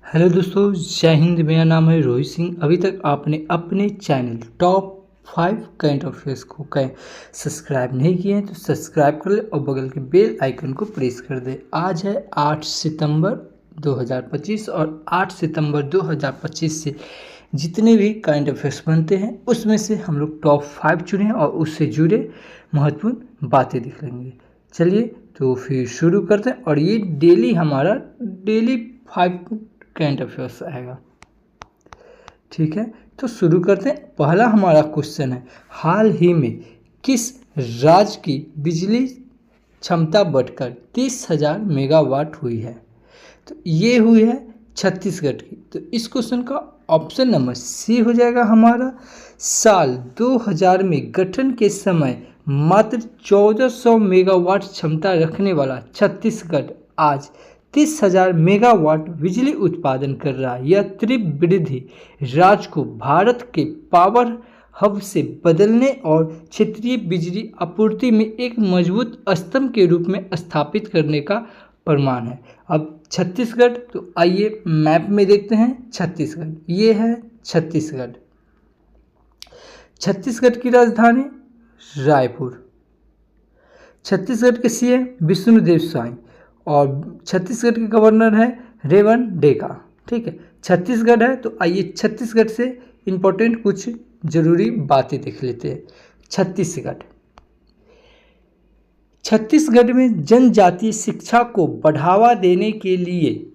Hello दोस्तों, जय हिंद। मेरा नाम है रोहित सिंह। अभी तक आपने अपने चैनल टॉप 5 करंट अफेयर्स को सब्सक्राइब नहीं किए हैं तो सब्सक्राइब कर ले और बगल के बेल आइकन को प्रेस कर दे। आज है 8 सितंबर 2025 और 8 सितंबर 2025 से जितने भी करंट अफेयर्स बनते हैं उसमें से हम लोग टॉप 5 चुने हैं और उससे जुड़े महत्वपूर्ण बातें देख लेंगे। चलिए तो फिर शुरू करते हैं। और ये डेली 5 करंट अफेयर्स आएगा। ठीक है, तो शुरू करते हैं। पहला हमारा क्वेश्चन है, हाल ही में किस राज्य की बिजली क्षमता बढ़कर 30,000 मेगावाट हुई है? तो ये हुई है छत्तीसगढ़ की। तो इस क्वेश्चन का ऑप्शन नंबर सी हो जाएगा हमारा। साल 2000 में गठन के समय मात्र 1400 मेगावाट क्षमता रखने वाला छत्तीसगढ़ आज 30,000 मेगावाट बिजली उत्पादन कर रहा है। यह त्रिवृद्धि राज्य को भारत के पावर हब से बदलने और क्षेत्रीय बिजली आपूर्ति में एक मजबूत स्तंभ के रूप में स्थापित करने का प्रमाण है। अब छत्तीसगढ़, तो आइए मैप में देखते हैं। छत्तीसगढ़, ये है छत्तीसगढ़। छत्तीसगढ़ की राजधानी रायपुर। छत्तीसगढ़ के सीएम विष्णुदेव साई और छत्तीसगढ़ के गवर्नर है रेवण डेका। ठीक है, छत्तीसगढ़ है तो आइए छत्तीसगढ़ से इंपॉर्टेंट कुछ जरूरी बातें देख लेते हैं। छत्तीसगढ़ में जनजातीय शिक्षा को बढ़ावा देने के लिए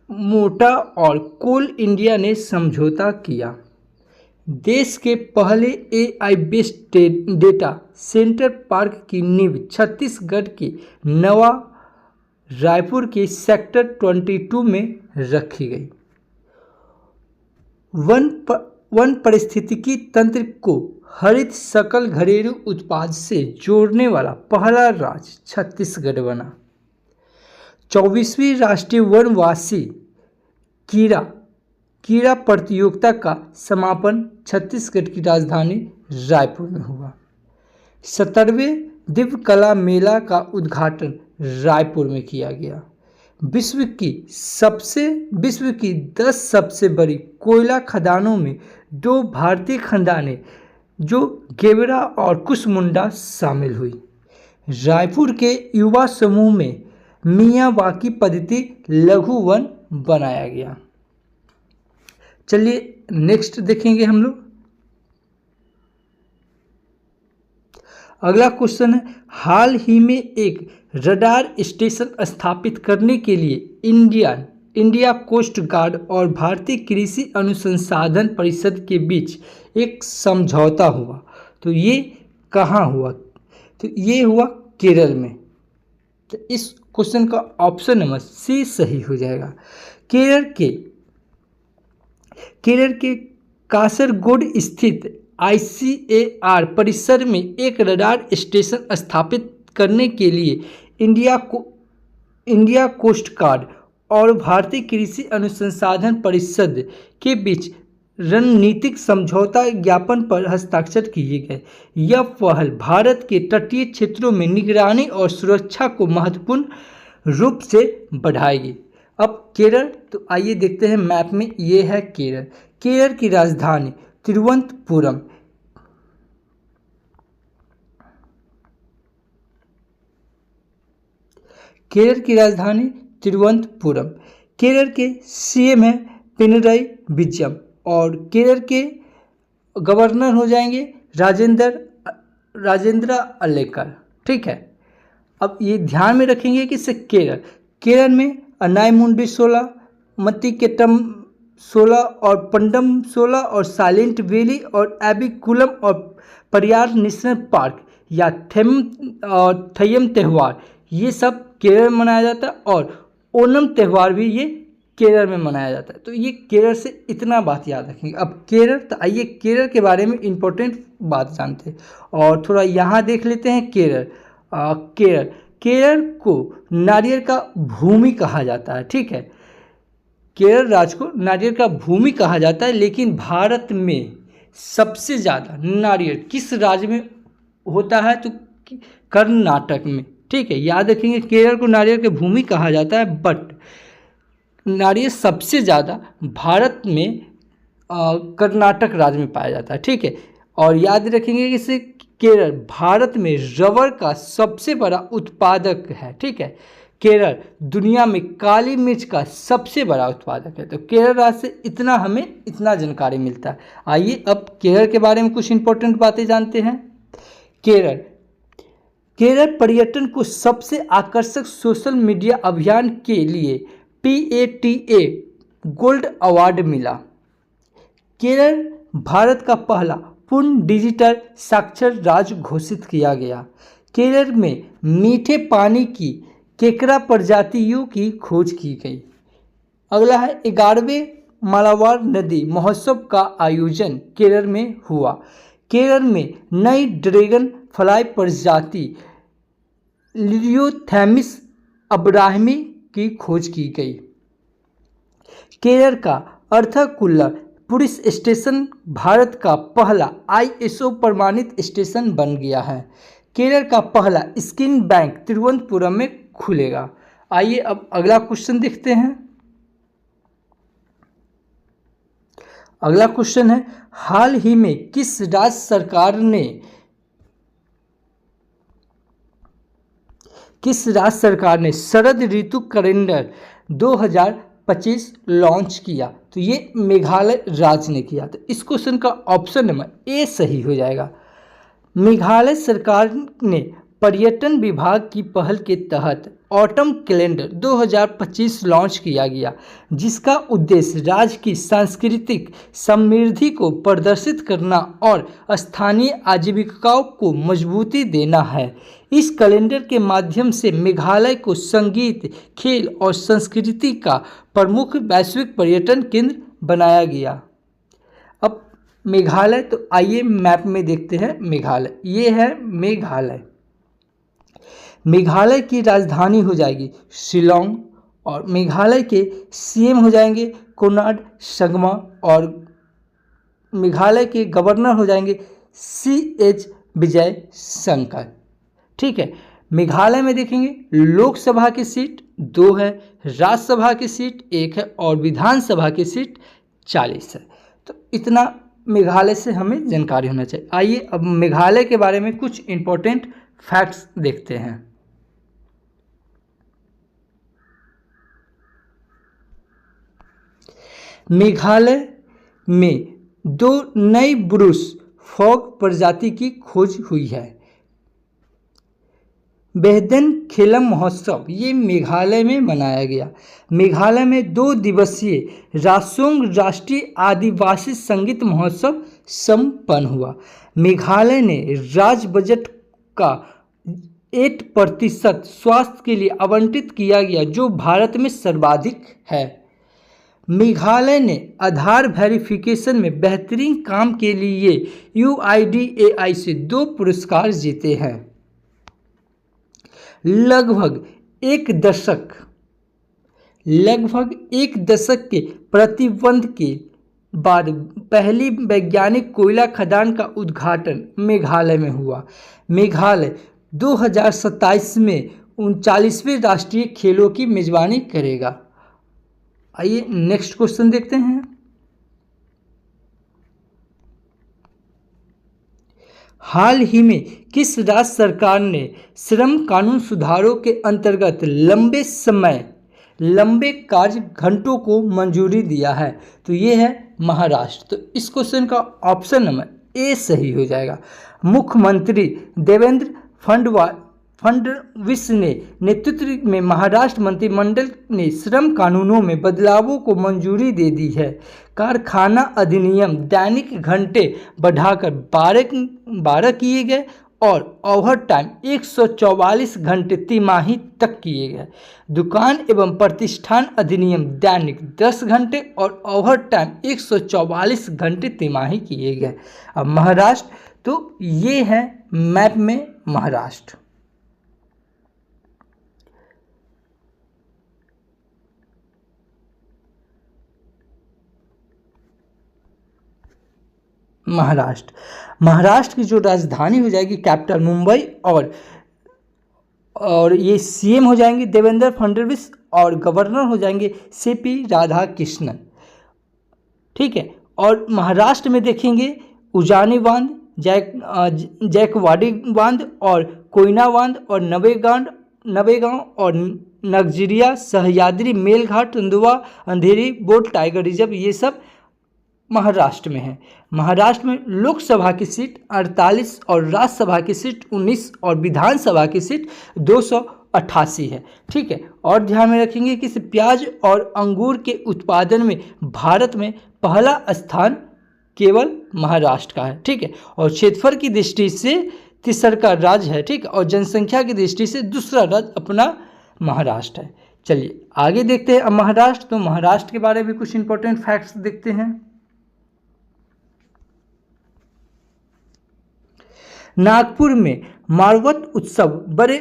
मोटा और कोल इंडिया ने समझौता किया। देश के पहले AI based data centre park की नींव छत्तीसगढ़ के नवा रायपुर के सेक्टर 22 में रखी गई। वन पारिस्थितिकी तंत्र को हरित सकल घरेलू उत्पाद से जोड़ने वाला पहला राज्य छत्तीसगढ़ बना। 24वीं राष्ट्रीय वनवासी कीड़ा प्रतियोगिता का समापन छत्तीसगढ़ की राजधानी रायपुर में हुआ। 17वें दिव्य कला मेला का उद्घाटन रायपुर में किया गया। विश्व की 10 सबसे बड़ी कोयला खदानों में 2 भारतीय खदानें जो गेवरा और कुसमुंडा शामिल हुई। रायपुर के युवा समूह में मियावाकी पद्धति लघु वन बनाया गया। चलिए नेक्स्ट देखेंगे हम लोग। अगला क्वेश्चन है, हाल ही में एक रडार स्टेशन स्थापित करने के लिए इंडिया कोस्ट गार्ड और भारतीय कृषि अनुसंधान परिषद के बीच एक समझौता हुआ। तो ये कहाँ हुआ? तो ये हुआ केरल में। तो इस क्वेश्चन का ऑप्शन नंबर सी सही हो जाएगा। केरल के कासरगोड स्थित ICAR परिसर में एक रडार स्टेशन स्थापित करने के लिए इंडिया कोस्ट गार्ड और भारतीय कृषि अनुसंधान परिषद के बीच रणनीतिक समझौता ज्ञापन पर हस्ताक्षर किए गए। यह पहल भारत के तटीय क्षेत्रों में निगरानी और सुरक्षा को महत्वपूर्ण रूप से बढ़ाएगी। अब केरल, तो आइए देखते हैं मैप में। ये है केरल। केरल की राजधानी तिरुवनंतपुरम। केरल की राजधानी तिरुवनंतपुरम। केरल के सीएम है पिनरई विजयम और केरल के गवर्नर हो जाएंगे राजेंद्र अलेकर। ठीक है, अब ये ध्यान में रखेंगे कि केरल में अनाईमुंडी 16, मत्तिकेट्टम 16 और पंडम 16 और साइलेंट वैली और एबिकुलम और परियार नेशनल पार्क या थयम त्यौहार, ये सब केरल में मनाया जाता है और ओणम त्यौहार भी ये केरल में मनाया जाता है। तो ये केरल से इतना बात याद रखेंगे। अब केरल, तो आइए केरल के बारे में इंपॉर्टेंट बात जानते हैं और थोड़ा यहाँ देख लेते हैं। केरल को नारियल का भूमि कहा जाता है। ठीक है, केरल राज्य को नारियल का भूमि कहा जाता है, लेकिन भारत में सबसे ज़्यादा नारियल किस राज्य में होता है? तो कर्नाटक में। ठीक है, याद रखेंगे केरल को नारियल की भूमि कहा जाता है, बट नारियल सबसे ज़्यादा भारत में कर्नाटक राज्य में पाया जाता है, ठीक है। और याद रखेंगे कि इसे केरल भारत में रबर का सबसे बड़ा उत्पादक है, ठीक है। केरल दुनिया में काली मिर्च का सबसे बड़ा उत्पादक है। तो केरल राज्य से इतना हमें इतना जानकारी मिलता है। आइए अब केरल के बारे में कुछ इंपॉर्टेंट बातें जानते हैं। केरल केरल पर्यटन को सबसे आकर्षक सोशल मीडिया अभियान के लिए PATA गोल्ड अवार्ड मिला। केरल भारत का पहला पूर्ण डिजिटल साक्षर राज्य घोषित किया गया। केरल में मीठे पानी की केकड़ा प्रजातियों की खोज की गई। अगला है 11वें मालाबार नदी महोत्सव का आयोजन केरल में हुआ। केरल में नई ड्रैगन फ्लाई प्रजाति लिलियोथैमिस अब्राहमी की खोज की गई। केरल का अर्थकुल्ला पुलिस स्टेशन भारत का पहला ISO प्रमाणित स्टेशन बन गया है। केरल का पहला स्किन बैंक तिरुवनंतपुरम में खुलेगा। आइए अब अगला क्वेश्चन देखते हैं। अगला क्वेश्चन है, हाल ही में किस राज्य सरकार ने शरद ऋतु कैलेंडर 2025 लॉन्च किया? तो ये मेघालय राज्य ने किया। तो इस क्वेश्चन का ऑप्शन नंबर ए सही हो जाएगा। मेघालय सरकार ने पर्यटन विभाग की पहल के तहत ऑटम कैलेंडर 2025 लॉन्च किया गया, जिसका उद्देश्य राज्य की सांस्कृतिक समृद्धि को प्रदर्शित करना और स्थानीय आजीविकाओं को मजबूती देना है। इस कैलेंडर के माध्यम से मेघालय को संगीत, खेल और संस्कृति का प्रमुख वैश्विक पर्यटन केंद्र बनाया गया। अब मेघालय, तो आइए मैप में देखते हैं मेघालय। ये है मेघालय। मेघालय की राजधानी हो जाएगी शिलोंग और मेघालय के CM हो जाएंगे कोनार्ड संगमा और मेघालय के गवर्नर हो जाएंगे CH विजय शंकर, ठीक है। मेघालय में देखेंगे लोकसभा की सीट 2 है, राज्यसभा की सीट 1 है और विधानसभा की सीट 40 है। तो इतना मेघालय से हमें जानकारी होना चाहिए। आइए अब मेघालय के बारे में कुछ इंपॉर्टेंट फैक्ट्स देखते हैं। मेघालय में 2 नई ब्रूस फॉग प्रजाति की खोज हुई है। बेहदन खेलम महोत्सव ये मेघालय में मनाया गया। मेघालय में 2 दिवसीय रासोंग राष्ट्रीय आदिवासी संगीत महोत्सव संपन्न हुआ। मेघालय ने राज्य बजट का 8% स्वास्थ्य के लिए आवंटित किया गया, जो भारत में सर्वाधिक है। मेघालय ने आधार वेरिफिकेशन में बेहतरीन काम के लिए UIDAI से 2 पुरस्कार जीते हैं। लगभग एक दशक के प्रतिबंध के बाद पहली वैज्ञानिक कोयला खदान का उद्घाटन मेघालय में हुआ। मेघालय 2027 में 39वें राष्ट्रीय खेलों की मेजबानी करेगा। आइए नेक्स्ट क्वेश्चन देखते हैं। हाल ही में किस राज्य सरकार ने श्रम कानून सुधारों के अंतर्गत लंबे कार्य घंटों को मंजूरी दिया है? तो ये है महाराष्ट्र। तो इस क्वेश्चन का ऑप्शन नंबर ए सही हो जाएगा। मुख्यमंत्री देवेंद्र फडणवीस ने नेतृत्व में महाराष्ट्र मंत्रिमंडल ने श्रम कानूनों में बदलावों को मंजूरी दे दी है। कारखाना अधिनियम दैनिक घंटे बढ़ाकर 12 किए गए और ओवर टाइम 144 घंटे तिमाही तक किए गए। दुकान एवं प्रतिष्ठान अधिनियम दैनिक 10 घंटे और ओवर टाइम 144 घंटे तिमाही किए गए। अब महाराष्ट्र, तो ये है मैप में महाराष्ट्र। महाराष्ट्र की जो राजधानी हो जाएगी कैपिटल मुंबई और ये CM हो जाएंगे देवेंद्र फडणवीस और गवर्नर हो जाएंगे सीपी राधाकृष्णन। ठीक है, और महाराष्ट्र में देखेंगे उजानी बांध, जैकवाड़ी बांध और कोयना बांध और नवेगांव और नगजिरिया, सह्याद्री, मेलघाट, तेंदुआ, अंधेरी, बोट, टाइगर रिजर्व, ये सब महाराष्ट्र में है। महाराष्ट्र में लोकसभा की सीट 48 और राज्यसभा की सीट 19 और विधानसभा की सीट 288 है। ठीक है, और ध्यान में रखेंगे कि प्याज और अंगूर के उत्पादन में भारत में पहला स्थान केवल महाराष्ट्र का है। ठीक है, और क्षेत्रफल की दृष्टि से तीसरा राज्य है। ठीक है, और जनसंख्या की दृष्टि से दूसरा राज्य अपना महाराष्ट्र है। चलिए आगे देखते हैं अब महाराष्ट्र। तो महाराष्ट्र के बारे में कुछ इंपॉर्टेंट फैक्ट्स देखते हैं। नागपुर में मारवत उत्सव बड़े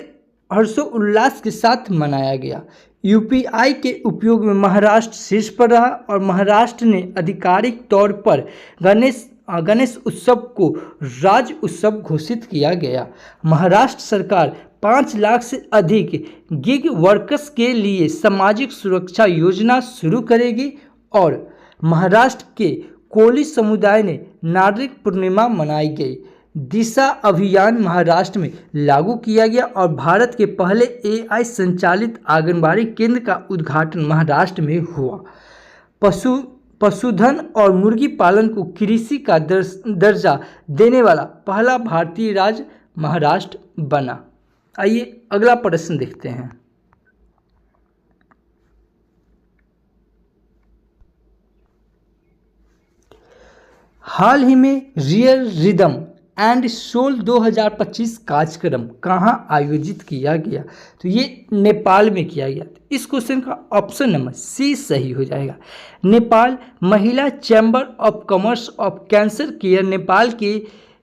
हर्षोल्लास के साथ मनाया गया। यूपीआई के उपयोग में महाराष्ट्र शीर्ष पर रहा और महाराष्ट्र ने आधिकारिक तौर पर गणेश उत्सव को राज्य उत्सव घोषित किया गया। महाराष्ट्र सरकार 5 लाख से अधिक गिग वर्कर्स के लिए सामाजिक सुरक्षा योजना शुरू करेगी और महाराष्ट्र के कोली समुदाय ने नागरिक पूर्णिमा मनाई गई। दिशा अभियान महाराष्ट्र में लागू किया गया और भारत के पहले एआई संचालित आंगनबाड़ी केंद्र का उद्घाटन महाराष्ट्र में हुआ। पशुधन और मुर्गी पालन को कृषि का दर्जा देने वाला पहला भारतीय राज्य महाराष्ट्र बना। आइए अगला प्रश्न देखते हैं। हाल ही में रियल रिदम एंड सोल 2025 कार्यक्रम कहाँ आयोजित किया गया? तो ये नेपाल में किया गया। इस क्वेश्चन का ऑप्शन नंबर सी सही हो जाएगा। नेपाल महिला chamber of commerce of cancer care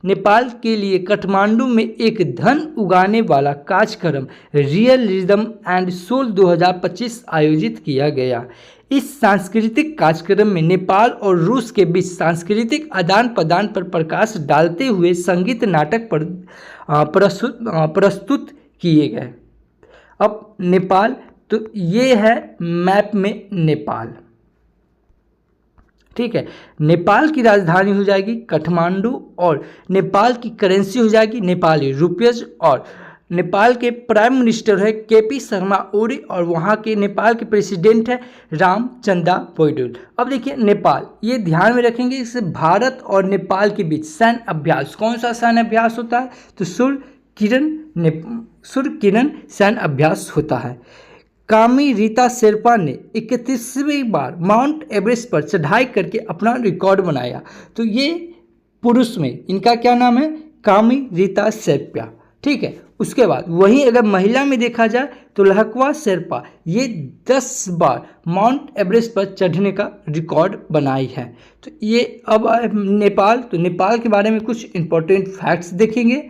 Nepal के लिए काठमांडू में एक धन उगाने वाला कार्यक्रम रियल रिदम एंड सोल 2025 आयोजित किया गया। इस सांस्कृतिक कार्यक्रम में नेपाल और रूस के बीच सांस्कृतिक आदान प्रदान पर प्रकाश डालते हुए संगीत नाटक प्रस्तुत किए गए। अब नेपाल, तो ये है मैप में नेपाल। ठीक है, नेपाल की राजधानी हो जाएगी काठमांडू और नेपाल की करेंसी हो जाएगी नेपाली रुपीज और नेपाल के प्राइम मिनिस्टर है केपी शर्मा ओली और वहाँ के नेपाल के प्रेसिडेंट है रामचंद्र पौडेल। अब देखिए नेपाल, ये ध्यान में रखेंगे इससे भारत और नेपाल के बीच सैन्य अभ्यास, कौन सा सैन्य अभ्यास होता है? तो सूर्य किरण सैन्य अभ्यास होता है। कामी रीता शेरपा ने 31वीं बार माउंट एवरेस्ट पर चढ़ाई करके अपना रिकॉर्ड बनाया। तो ये पुरुष में इनका क्या नाम है? कामी रीता शेरपा। ठीक है, उसके बाद वहीं अगर महिला में देखा जाए तो लहकवा शेरपा, ये 10 बार माउंट एवरेस्ट पर चढ़ने का रिकॉर्ड बनाई है। तो ये अब नेपाल, तो नेपाल के बारे में कुछ इंपॉर्टेंट फैक्ट्स देखेंगे।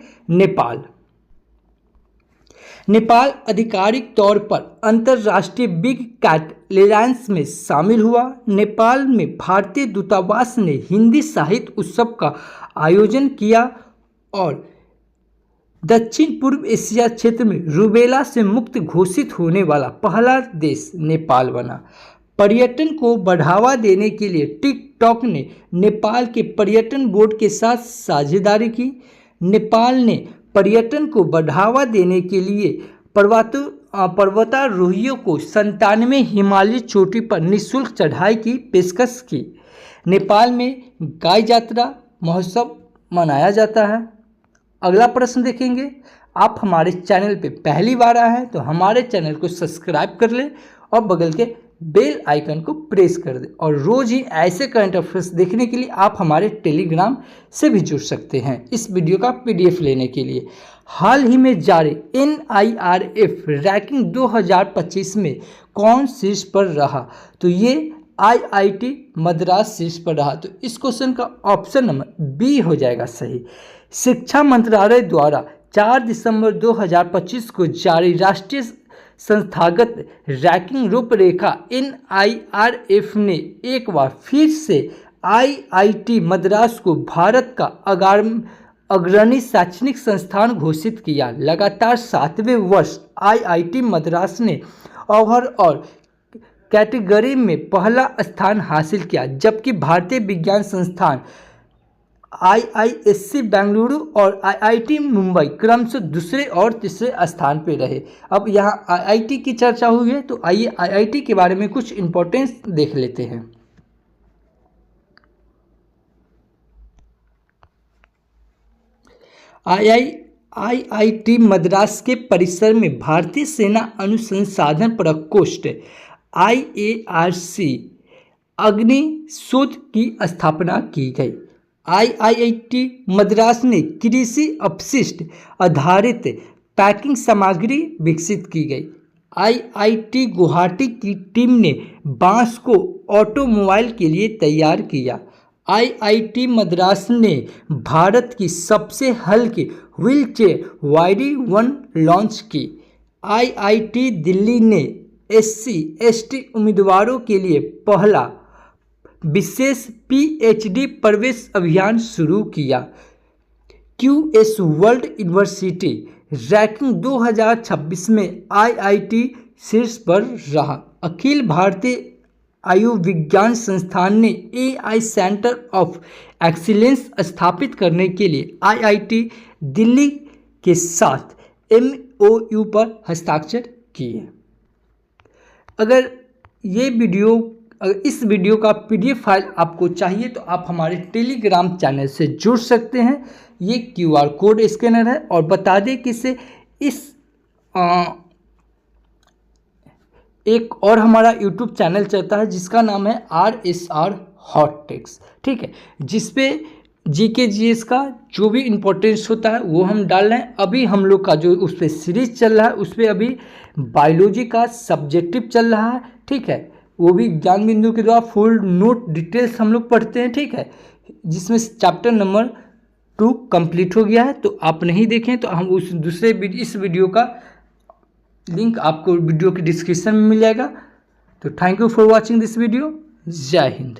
नेपाल आधिकारिक तौर पर अंतर्राष्ट्रीय बिग कैट एलायंस में शामिल हुआ। नेपाल में भारतीय दूतावास ने हिंदी साहित्य उत्सव का आयोजन किया और दक्षिण पूर्व एशिया क्षेत्र में रूबेला से मुक्त घोषित होने वाला पहला देश नेपाल बना। पर्यटन को बढ़ावा देने के लिए टिकटॉक ने नेपाल के पर्यटन बोर्ड के साथ साझेदारी की। नेपाल ने पर्यटन को बढ़ावा देने के लिए पर्वतारोहियों को 97 हिमालयी चोटी पर निःशुल्क चढ़ाई की पेशकश की। नेपाल में गाय यात्रा महोत्सव मनाया जाता है। अगला प्रश्न देखेंगे। आप हमारे चैनल पे पहली बार आए हैं तो हमारे चैनल को सब्सक्राइब कर लें और बगल के बेल आइकन को प्रेस कर दें और रोज़ ही ऐसे करंट अफेयर्स देखने के लिए आप हमारे टेलीग्राम से भी जुड़ सकते हैं इस वीडियो का पीडीएफ लेने के लिए। हाल ही में जारी NIRF रैंकिंग 2025 में कौन शीर्ष पर रहा? तो ये IIT मद्रास शीर्ष पर रहा। तो इस क्वेश्चन का ऑप्शन नंबर बी हो जाएगा सही। शिक्षा मंत्रालय द्वारा 4 दिसंबर 2025 को जारी राष्ट्रीय संस्थागत रैंकिंग रूपरेखा NIRF ने एक बार फिर से IIT मद्रास को भारत का अग्रणी शैक्षणिक संस्थान घोषित किया। लगातार 7वें वर्ष IIT मद्रास ने ओवरऑल कैटेगरी में पहला स्थान हासिल किया, जबकि भारतीय विज्ञान संस्थान IISc बेंगलुरु और IIT मुंबई क्रमशः दूसरे और तीसरे स्थान पर रहे। अब यहाँ IIT की चर्चा हुई है तो आइए IIT के बारे में कुछ इंपॉर्टेंस देख लेते हैं। IIT मद्रास के परिसर में भारतीय सेना अनुसंधान प्रकोष्ठ IARC अग्नि शोध की स्थापना की गई। IIT मद्रास ने कृषि अपशिष्ट आधारित पैकिंग सामग्री विकसित की गई। IIT गुवाहाटी की टीम ने बांस को ऑटोमोबाइल के लिए तैयार किया। IIT मद्रास ने भारत की सबसे हल्की व्हीलचेयर YD-1 लॉन्च की। IIT दिल्ली ने SC/ST उम्मीदवारों के लिए पहला विशेष PhD प्रवेश अभियान शुरू किया। QS वर्ल्ड यूनिवर्सिटी रैंकिंग 2026 में IIT शीर्ष पर रहा। अखिल भारतीय आयुर्विज्ञान संस्थान ने AI सेंटर ऑफ एक्सीलेंस स्थापित करने के लिए IIT दिल्ली के साथ MOU पर हस्ताक्षर किए। अगर इस वीडियो का PDF फाइल आपको चाहिए तो आप हमारे टेलीग्राम चैनल से जुड़ सकते हैं। ये QR कोड स्कैनर है और बता दें कि एक और हमारा YouTube चैनल चलता है जिसका नाम है RSR हॉट टेक्स, ठीक है, जिसपे GK GS का जो भी इम्पोर्टेंस होता है वो हम डाल रहे हैं। अभी हम लोग का जो उस पर सीरीज चल रहा है उस पर अभी बायोलॉजी का सब्जेक्टिव चल रहा है, ठीक है, वो भी ज्ञान बिंदु के द्वारा फुल नोट डिटेल्स हम लोग पढ़ते हैं, ठीक है, जिसमें चैप्टर नंबर 2 कंप्लीट हो गया है। तो आप नहीं देखें तो हम इस वीडियो का लिंक आपको वीडियो के डिस्क्रिप्शन में मिल जाएगा। तो thank you for watching this video. जय हिंद।